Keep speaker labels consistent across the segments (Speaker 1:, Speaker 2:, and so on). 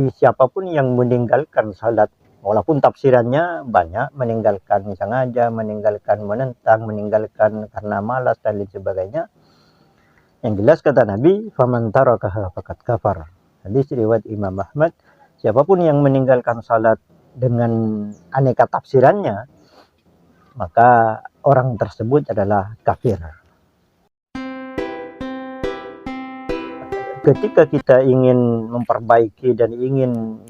Speaker 1: Siapapun yang meninggalkan salat, walaupun tafsirannya banyak, meninggalkan sengaja, meninggalkan menentang, meninggalkan karena malas dan lain sebagainya. Yang jelas kata Nabi, faman tarakaha faqad kafar. Hadis riwayat Imam Ahmad, siapapun yang meninggalkan salat dengan aneka tafsirannya, maka orang tersebut adalah kafir. Ketika kita ingin memperbaiki dan ingin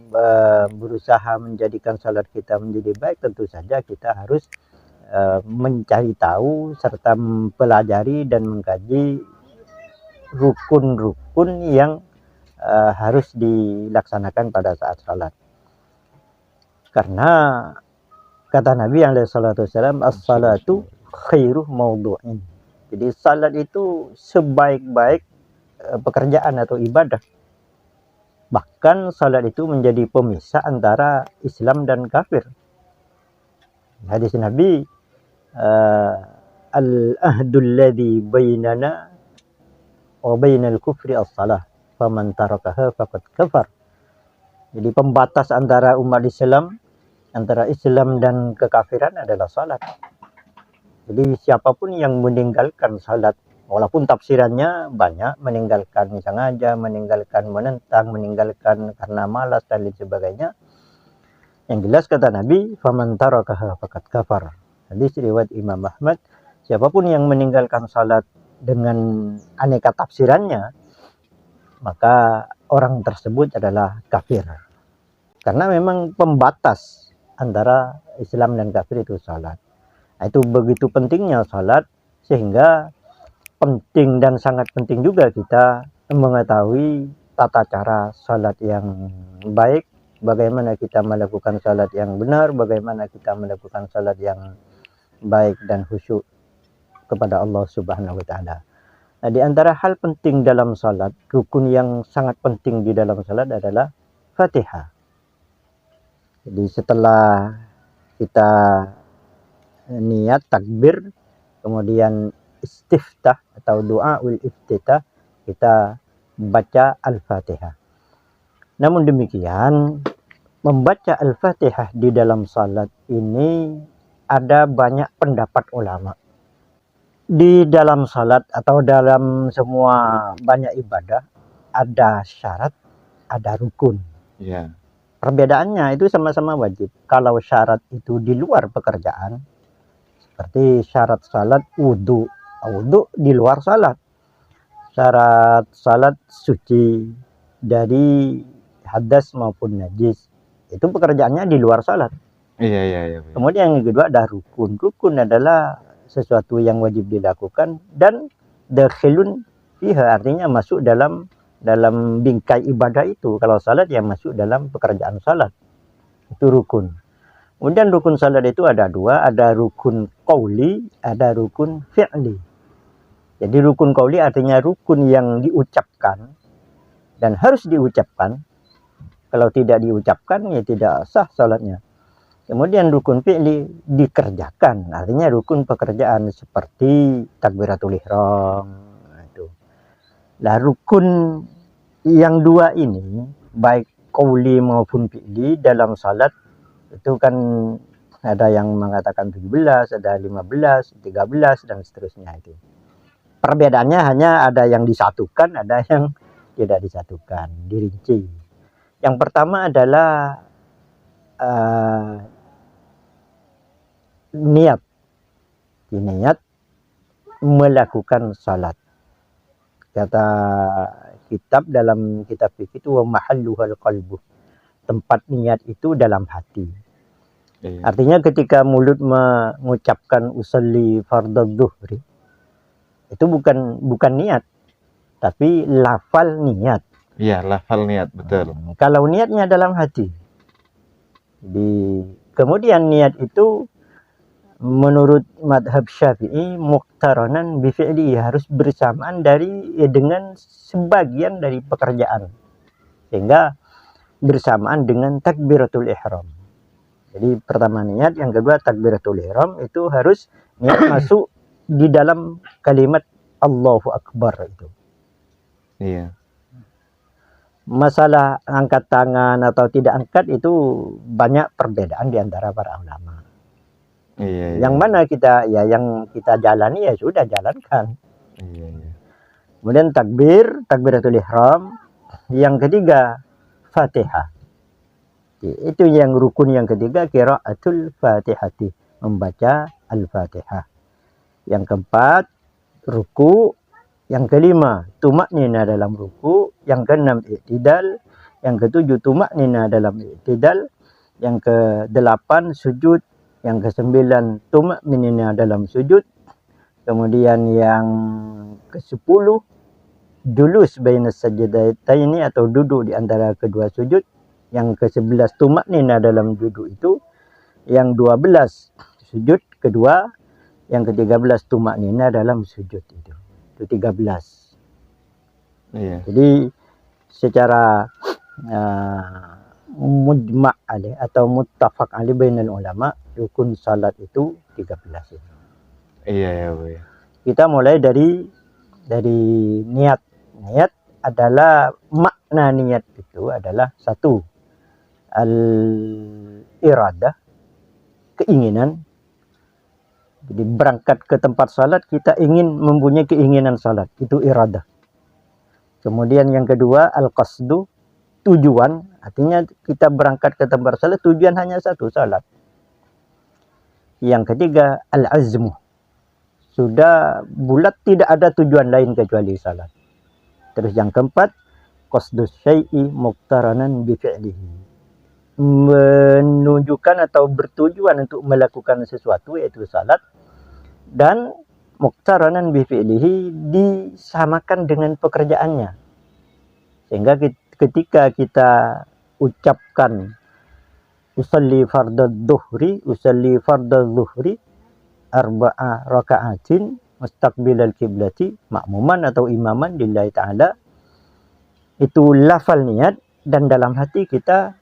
Speaker 1: berusaha menjadikan salat kita menjadi baik, tentu saja kita harus mencari tahu serta mempelajari dan mengkaji rukun-rukun yang harus dilaksanakan pada saat salat. Karena kata Nabi SAW, as-salatu khairu mawdu'in. Jadi salat itu sebaik-baik pekerjaan atau ibadah. Bahkan salat itu menjadi pemisah antara Islam dan kafir. Hadis Nabi, al-ahdul ladzi bainana wa bainal kufri as-salah, faman tarakaha faqad kafar. Jadi pembatas antara umat Islam, antara Islam dan kekafiran adalah salat. Jadi siapapun yang meninggalkan salat, walaupun tafsirannya banyak, meninggalkan sengaja, meninggalkan menentang, meninggalkan karena malas dan lain sebagainya. Yang jelas kata Nabi, faman tarakaha faqad kafar. Hadis riwayat Imam Ahmad, siapapun yang meninggalkan salat dengan aneka tafsirannya, maka orang tersebut adalah kafir. Karena memang pembatas antara Islam dan kafir itu salat. Itu begitu pentingnya salat, sehingga penting dan sangat penting juga kita mengetahui tata cara salat yang baik, bagaimana kita melakukan salat yang benar, bagaimana kita melakukan salat yang baik dan khusyuk kepada Allah Subhanahu wa taala. Nah, di antara hal penting dalam salat, rukun yang sangat penting di dalam salat adalah Fatihah. Jadi setelah kita niat takbir, kemudian istiftah atau doa ul iftitah, kita baca Al-Fatihah. Namun demikian, membaca Al-Fatihah di dalam salat ini ada banyak pendapat ulama. Di dalam salat atau dalam semua banyak ibadah ada syarat, ada rukun.
Speaker 2: Ya.
Speaker 1: Perbedaannya itu sama-sama wajib. Kalau syarat itu di luar pekerjaan, seperti syarat salat wudu, wudu di luar salat. Syarat salat suci dari hadas maupun najis, itu pekerjaannya di luar salat.
Speaker 2: Iya.
Speaker 1: Kemudian yang kedua ada rukun. Rukun adalah sesuatu yang wajib dilakukan dan dakhilun fiha, artinya masuk dalam bingkai ibadah itu. Kalau salat yang masuk dalam pekerjaan salat, itu rukun. Kemudian rukun salat itu ada dua, ada rukun qauli, ada rukun fi'li. Jadi rukun qauli artinya rukun yang diucapkan dan harus diucapkan. Kalau tidak diucapkan ya tidak sah salatnya. Kemudian rukun fi'li dikerjakan, artinya rukun pekerjaan seperti takbiratul ihram. Nah, rukun yang dua ini, baik qauli maupun fi'li dalam salat, itu kan ada yang mengatakan 17, ada 15, 13 dan seterusnya itu. Perbedaannya hanya ada yang disatukan, ada yang tidak disatukan, dirinci. Yang pertama adalah niat melakukan salat. Kata kitab dalam kitab fikih itu wa mahalluhal qalbu. Tempat niat itu dalam hati.
Speaker 2: Iya.
Speaker 1: Artinya ketika mulut mengucapkan usolli fardhu dhuhri, itu bukan niat, tapi lafal niat.
Speaker 2: Iya, lafal niat, betul.
Speaker 1: Kalau niatnya dalam hati. Kemudian niat itu menurut madhab Syafi'i muqtaranan bi fi'li, harus bersamaan dengan sebagian dari pekerjaan, sehingga bersamaan dengan takbiratul ihram. Jadi pertama niat, yang kedua takbiratul ihram, itu harus niat masuk di dalam kalimat Allahu Akbar itu.
Speaker 2: Iya.
Speaker 1: Masalah angkat tangan atau tidak angkat itu banyak perbedaan di antara para ulama.
Speaker 2: Iya,
Speaker 1: Yang
Speaker 2: iya.
Speaker 1: mana yang kita jalani ya sudah jalankan.
Speaker 2: Iya, iya.
Speaker 1: Kemudian takbiratul ihram. Yang ketiga, Fatihah. Itu yang rukun yang ketiga, qiraatul Fatihati, membaca Al-Fatihah. Yang keempat, ruku. Yang kelima, tumaknina dalam ruku. Yang keenam, i'tidal. Yang ketujuh, tumaknina dalam i'tidal. Yang kedelapan, sujud. Yang kesembilan, tumaknina dalam sujud. Kemudian yang kesepuluh, julus baina sajdataini atau duduk di antara kedua sujud. Yang ke-11 tumaknina dalam duduk itu. Yang 12 sujud kedua. Yang ke-13 tumaknina dalam sujud itu. Itu 13.
Speaker 2: Iya.
Speaker 1: Jadi secara mujma' alaih atau muttafaq alaih bainal ulama, rukun salat itu 13 itu.
Speaker 2: Iya ya, Bu ya.
Speaker 1: Kita mulai dari niat. Niat adalah makna niat itu adalah satu, al-iradah, keinginan. Jadi berangkat ke tempat salat kita ingin mempunyai keinginan salat, itu iradah. Kemudian yang kedua al-qasdu, tujuan, artinya kita berangkat ke tempat salat tujuan hanya satu, salat. Yang ketiga al-azmu, sudah bulat tidak ada tujuan lain kecuali salat. Terus yang keempat, qasdus syai'i muqtaranan bi fi'lihi, menunjukkan atau bertujuan untuk melakukan sesuatu yaitu salat, dan muqtaranan bi fi'lihi, disamakan dengan pekerjaannya. Sehingga ketika kita ucapkan usalli fardadz zuhri arba'a raka'atin mustaqbilal kiblati makmuman atau imaman lillahi ta'ala, itu lafal niat dan dalam hati kita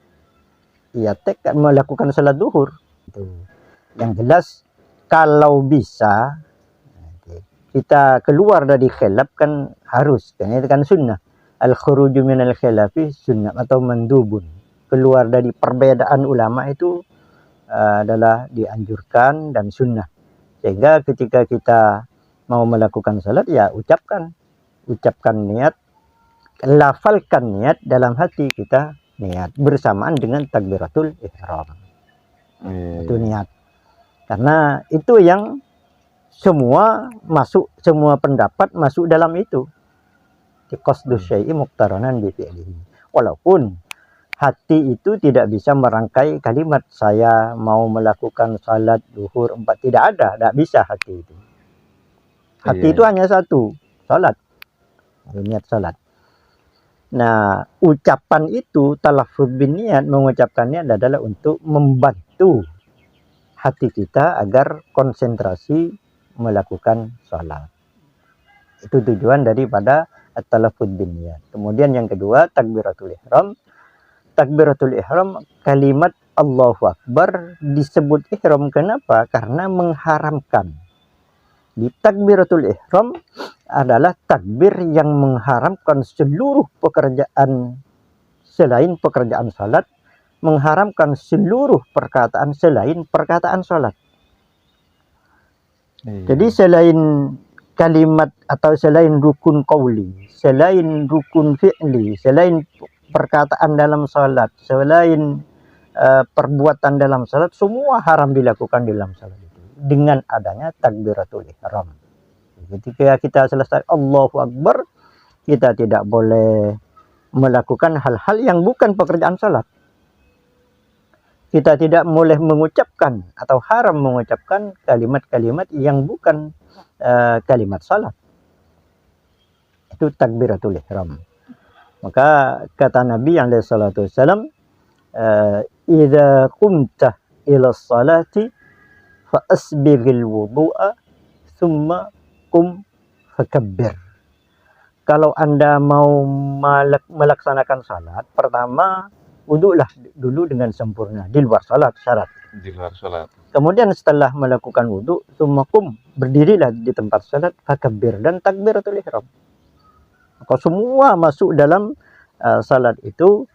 Speaker 1: ya tekad melakukan salat zuhur. Yang jelas kalau bisa kita keluar dari khilaf kan harus, kan itu kan sunnah. Al-khuruju minal khilafi sunnah atau mandubun. Keluar dari perbedaan ulama itu adalah dianjurkan dan sunnah. Sehingga ketika kita mau melakukan salat ya ucapkan niat, lafalkan niat dalam hati kita, niat bersamaan dengan takbiratul ihram. Itu niat. Karena itu yang semua pendapat masuk dalam itu. Qasdus syai'i muqtaranan bi fi'lihi. Walaupun hati itu tidak bisa merangkai kalimat saya mau melakukan salat zuhur 4, tidak bisa hati itu. Hati itu hanya satu, salat. Niat salat. Nah, ucapan itu talaffuz bin niat, mengucapkannya adalah untuk membantu hati kita agar konsentrasi melakukan salat. Itu tujuan daripada at-talaffuz bin niat. Kemudian yang kedua, takbiratul ihram. Takbiratul ihram, kalimat Allahu Akbar disebut ihram. Kenapa? Karena mengharamkan. Di takbiratul ihram adalah takbir yang mengharamkan seluruh pekerjaan selain pekerjaan salat, mengharamkan seluruh perkataan selain perkataan salat. Jadi selain kalimat atau selain rukun qauli, selain rukun fi'li, selain perkataan dalam salat, selain perbuatan dalam salat, semua haram dilakukan dalam salat itu dengan adanya takbiratul ihram. Ketika kita selesai Allahu Akbar, kita tidak boleh melakukan hal-hal yang bukan pekerjaan salat. Kita tidak boleh mengucapkan atau haram mengucapkan kalimat-kalimat yang bukan kalimat salat. Itu takbiratul ihram. Maka kata Nabi alaihi salatu wasallam, idza qumta ila salati fa asbighil wudu'a thumma qum fakabbir. Kalau Anda mau melaksanakan salat, pertama wudu'lah dulu dengan sempurna di luar salat, syarat.
Speaker 2: Di luar salat.
Speaker 1: Kemudian setelah melakukan wudu, thumma qum, berdirilah di tempat salat, fakabbir, dan takbiratul ihram. Maka semua masuk dalam salat itu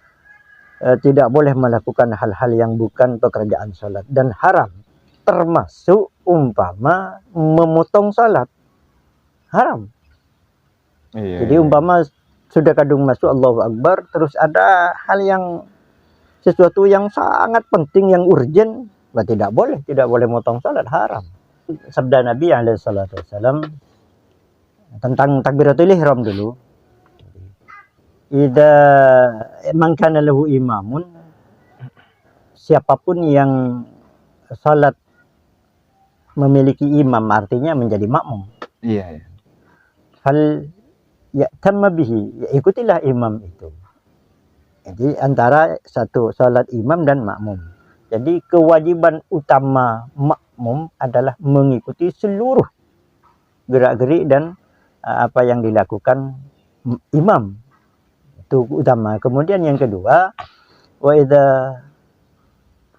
Speaker 1: tidak boleh melakukan hal-hal yang bukan pekerjaan salat dan haram, termasuk umpama memotong salat haram.
Speaker 2: Iya,
Speaker 1: Jadi
Speaker 2: iya.
Speaker 1: umpama sudah kadung masuk Allahu Akbar, terus ada hal yang sesuatu yang sangat penting yang urgent, tidak boleh motong salat, haram. Sabda Nabi alaihi salatu wasallam tentang takbiratul ihram dulu. Idza man kana lahu imamun, siapapun yang salat memiliki imam, artinya menjadi makmum.
Speaker 2: Iya, iya.
Speaker 1: Fal ya'tamma bihi, ya ikutilah imam itu. Jadi antara satu salat imam dan makmum. Jadi kewajiban utama makmum adalah mengikuti seluruh gerak-gerik dan apa yang dilakukan imam. Itu utama. Kemudian yang kedua, wa idza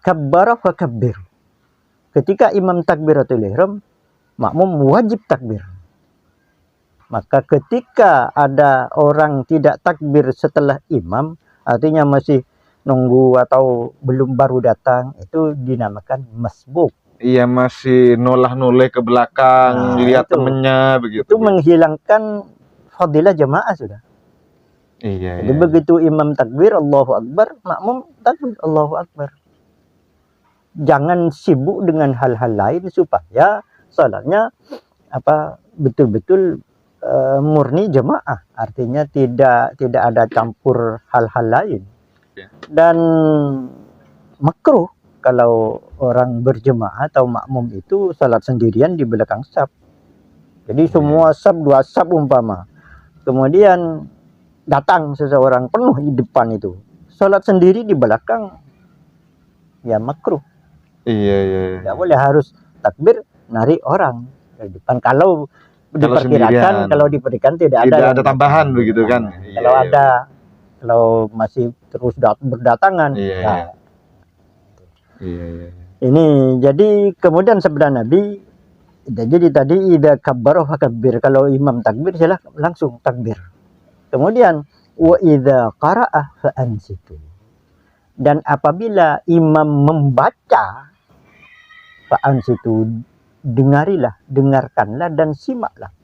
Speaker 1: kabbara fakabbir. Ketika imam takbiratul ihram, makmum wajib takbir. Maka ketika ada orang tidak takbir setelah imam, artinya masih nunggu atau belum baru datang, itu dinamakan masbuk.
Speaker 2: Iya, masih nolah-noleh ke belakang, lihat
Speaker 1: itu.
Speaker 2: temennya begitu.
Speaker 1: Itu menghilangkan fadilah jamaah sudah.
Speaker 2: Iya,
Speaker 1: Jadi
Speaker 2: iya.
Speaker 1: begitu imam takbir Allahu Akbar, makmum takbir Allahu Akbar. Jangan sibuk dengan hal-hal lain supaya salatnya betul-betul murni jamaah, artinya tidak ada campur hal-hal lain. Dan makruh kalau orang berjemaah atau makmum itu salat sendirian di belakang saf. Jadi semua saf, 2 saf umpama, kemudian datang seseorang penuh di depan itu, salat sendiri di belakang, ya makruh.
Speaker 2: Iya, iya.
Speaker 1: Tidak boleh, harus takbir narik orang dari depan. Kalau diperkirakan, kalau diperkirakan tidak
Speaker 2: ada tambahan begitu kan.
Speaker 1: Kalau ada, kalau masih terus berdatangan.
Speaker 2: Iya,
Speaker 1: Nah,
Speaker 2: iya, iya.
Speaker 1: ini jadi kemudian sabda Nabi, jadi tadi idza kabbara fakabbir, kalau imam takbir silah langsung takbir. Kemudian wa idza qara'a fa ansitu, dan apabila imam membaca, fa ansitu, dengarilah, dengarkanlah dan simaklah.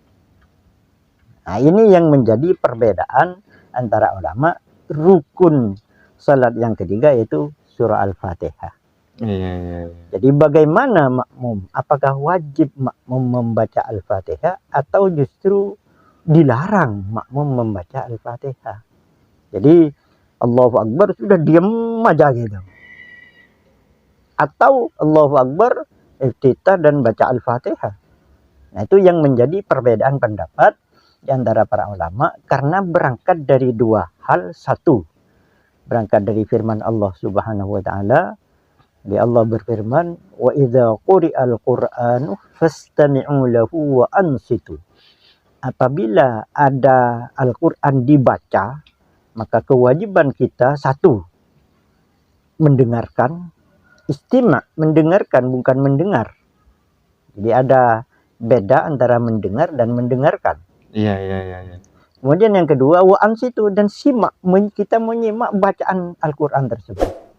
Speaker 1: Nah, ini yang menjadi perbedaan antara ulama. Rukun salat yang ketiga yaitu surah Al-Fatihah.
Speaker 2: Iya, iya.
Speaker 1: Jadi bagaimana makmum? Apakah wajib makmum membaca Al-Fatihah atau justru dilarang makmum membaca Al-Fatihah? Jadi Allahu Akbar sudah diam aja gitu. Atau Allahu Akbar iftitah dan baca Al-Fatihah. Nah, itu yang menjadi perbedaan pendapat di antara para ulama, karena berangkat dari dua hal. Satu, berangkat dari firman Allah Subhanahu wa taala. Di Allah berfirman, wa idza quri'al qur'anu fastami'u lahu wa ansitu. Apabila ada Al-Qur'an dibaca, maka kewajiban kita satu, mendengarkan. Istima', mendengarkan, bukan mendengar. Jadi ada beda antara mendengar dan mendengarkan.
Speaker 2: Iya, iya, iya.
Speaker 1: Kemudian yang kedua, wa ansitu, dan simak, kita menyimak bacaan Al-Quran tersebut.